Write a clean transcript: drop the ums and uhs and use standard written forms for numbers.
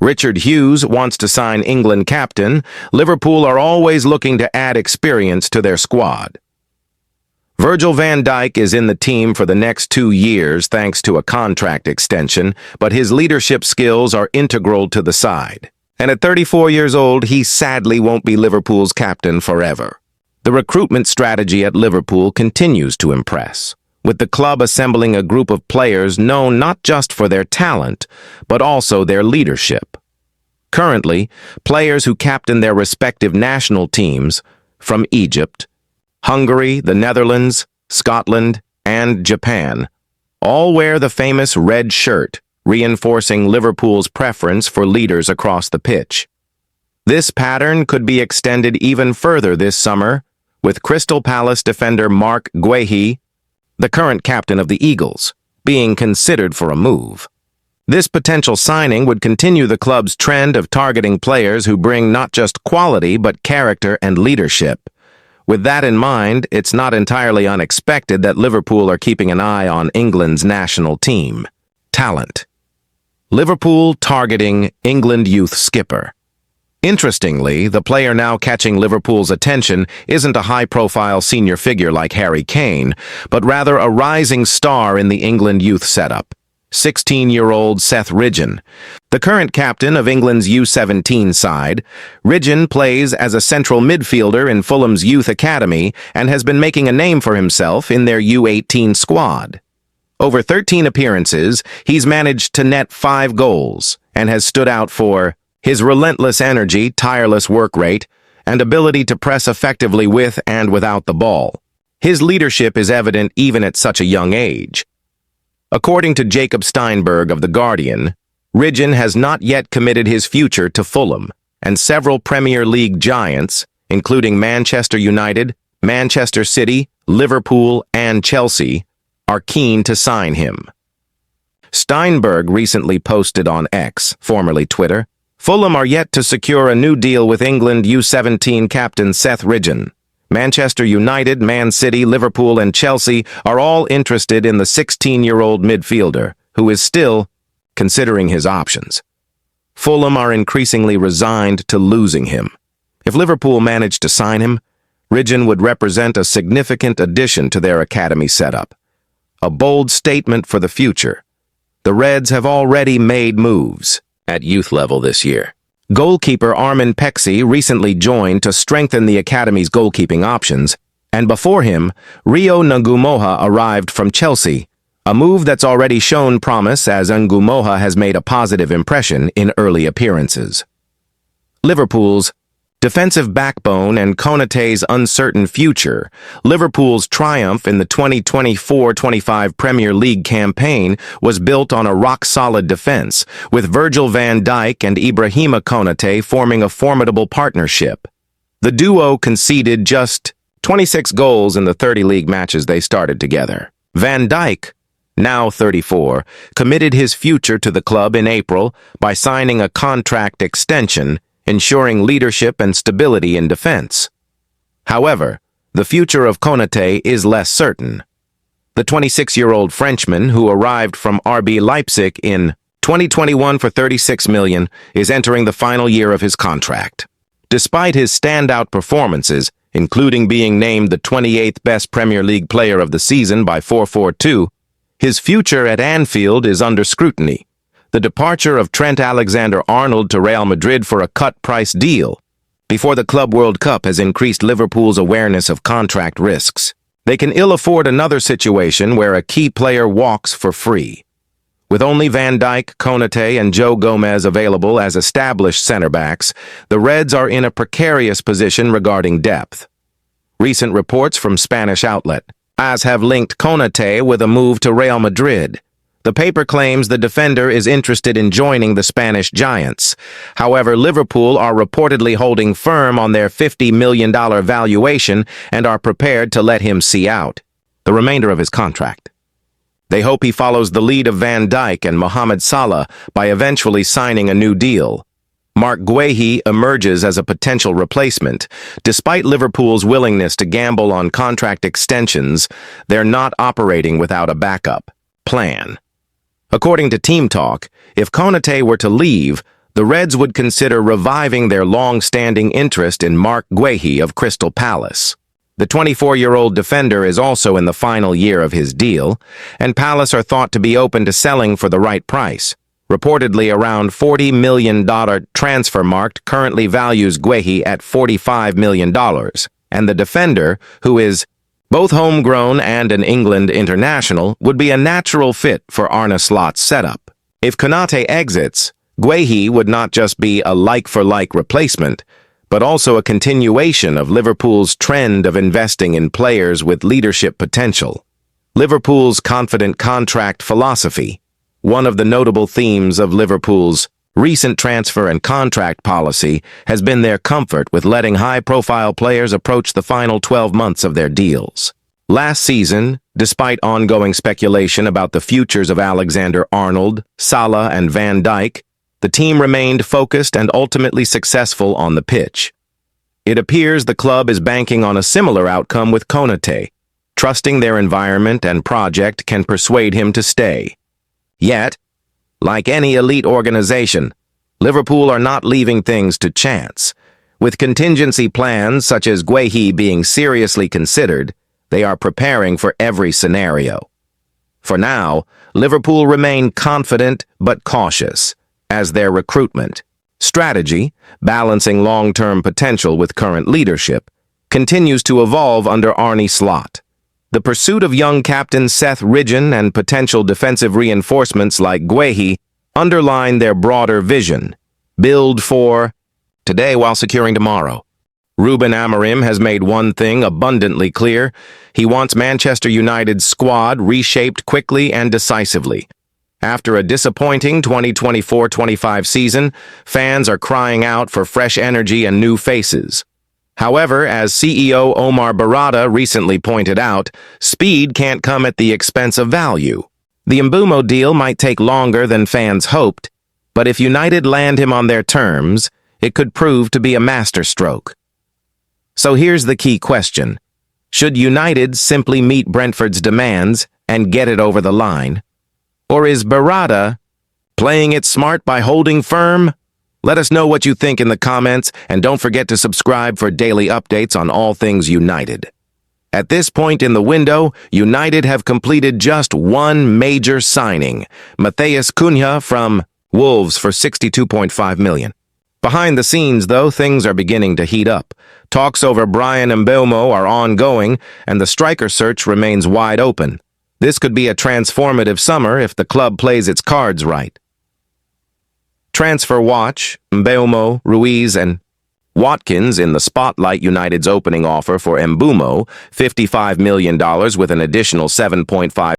Richard Hughes wants to sign England captain. Liverpool are always looking to add experience to their squad. Virgil van Dijk is in the team for the next 2 years thanks to a contract extension, but his leadership skills are integral to the side. And at 34 years old, he sadly won't be Liverpool's captain forever. The recruitment strategy at Liverpool continues to impress, with the club assembling a group of players known not just for their talent, but also their leadership. Currently, players who captain their respective national teams from Egypt, Hungary, the Netherlands, Scotland, and Japan all wear the famous red shirt, reinforcing Liverpool's preference for leaders across the pitch. This pattern could be extended even further this summer, with Crystal Palace defender Marc Guéhi, the current captain of the Eagles, being considered for a move. This potential signing would continue the club's trend of targeting players who bring not just quality but character and leadership. With that in mind, it's not entirely unexpected that Liverpool are keeping an eye on England's national team. Talent. Liverpool targeting England youth skipper. Interestingly, the player now catching Liverpool's attention isn't a high-profile senior figure like Harry Kane, but rather a rising star in the England youth setup, 16-year-old Seth Ridgen. The current captain of England's U17 side, Ridgen plays as a central midfielder in Fulham's youth academy and has been making a name for himself in their U18 squad. Over 13 appearances, he's managed to net 5 goals and has stood out for his relentless energy, tireless work rate, and ability to press effectively with and without the ball. His leadership is evident even at such a young age. According to Jacob Steinberg of The Guardian, Ridgen has not yet committed his future to Fulham, and several Premier League giants, including Manchester United, Manchester City, Liverpool, and Chelsea, are keen to sign him. Steinberg recently posted on X, formerly Twitter, Fulham are yet to secure a new deal with England U17 captain Seth Ridgen. Manchester United, Man City, Liverpool, and Chelsea are all interested in the 16-year-old midfielder, who is still considering his options. Fulham are increasingly resigned to losing him. If Liverpool managed to sign him, Ridgen would represent a significant addition to their academy setup. A bold statement for the future. The Reds have already made moves at youth level this year. Goalkeeper Armin Pexi recently joined to strengthen the academy's goalkeeping options, and before him, Rio Ngumoha arrived from Chelsea, a move that's already shown promise as Ngumoha has made a positive impression in early appearances. Liverpool's defensive backbone and Konate's uncertain future, Liverpool's triumph in the 2024-25 Premier League campaign was built on a rock-solid defense, with Virgil van Dijk and Ibrahima Konate forming a formidable partnership. The duo conceded just 26 goals in the 30 league matches they started together. Van Dijk, now 34, committed his future to the club in April by signing a contract extension, ensuring leadership and stability in defense. However, the future of Konate is less certain. The 26-year-old Frenchman, who arrived from RB Leipzig in 2021 for $36 million, is entering the final year of his contract. Despite his standout performances, including being named the 28th best Premier League player of the season by 442, his future at Anfield is under scrutiny. The departure of Trent Alexander-Arnold to Real Madrid for a cut-price deal before the Club World Cup has increased Liverpool's awareness of contract risks. They can ill afford another situation where a key player walks for free. With only Van Dijk, Konate, and Joe Gomez available as established center-backs, the Reds are in a precarious position regarding depth. Recent reports from Spanish outlet AS have linked Konate with a move to Real Madrid. The paper claims the defender is interested in joining the Spanish giants. However, Liverpool are reportedly holding firm on their $50 million valuation and are prepared to let him see out the remainder of his contract. They hope he follows the lead of Van Dijk and Mohamed Salah by eventually signing a new deal. Marc Guéhi emerges as a potential replacement. Despite Liverpool's willingness to gamble on contract extensions, they're not operating without a backup plan. According to Team Talk, if Konate were to leave, The Reds would consider reviving their long-standing interest in Mark Guehi of Crystal Palace. The 24-year-old defender is also in the final year of his deal, and Palace are thought to be open to selling for the right price. Reportedly, around $40 million transfer market currently values Guehi at $45 million, and the defender, who is both homegrown and an England international, would be a natural fit for Arne Slot's setup. If Konate exits, Guehi would not just be a like-for-like replacement, but also a continuation of Liverpool's trend of investing in players with leadership potential. Liverpool's confident contract philosophy, one of the notable themes of Liverpool's recent transfer and contract policy, has been their comfort with letting high-profile players approach the final 12 months of their deals. Last season, despite ongoing speculation about the futures of Alexander-Arnold, Salah, and Van Dijk, the team remained focused and ultimately successful on the pitch. It appears the club is banking on a similar outcome with Konate, trusting their environment and project can persuade him to stay. Yet, like any elite organization, Liverpool are not leaving things to chance. With contingency plans such as Guehi being seriously considered, they are preparing for every scenario. For now, Liverpool remain confident but cautious, as their recruitment strategy, balancing long-term potential with current leadership, continues to evolve under Arne Slot. The pursuit of young captain Seth Ridgen and potential defensive reinforcements like Guehi underline their broader vision: build for today while securing tomorrow. Ruben Amorim has made one thing abundantly clear: he wants Manchester United's squad reshaped quickly and decisively. After a disappointing 2024-25 season, fans are crying out for fresh energy and new faces. However, as CEO Omar Barada recently pointed out, speed can't come at the expense of value. The Mbeumo deal might take longer than fans hoped, but if United land him on their terms, it could prove to be a masterstroke. So here's the key question: should United simply meet Brentford's demands and get it over the line? Or is Barada playing it smart by holding firm? Let us know what you think in the comments, and don't forget to subscribe for daily updates on all things United. At this point in the window, United have completed just one major signing: Matheus Cunha from Wolves for $62.5 million. Behind the scenes, though, things are beginning to heat up. Talks over Bryan Mbeumo are ongoing, and the striker search remains wide open. This could be a transformative summer if the club plays its cards right. Transfer Watch: Mbeumo, Ruiz, and Watkins in the spotlight. United's opening offer for Mbeumo, $55 million with an additional $7.5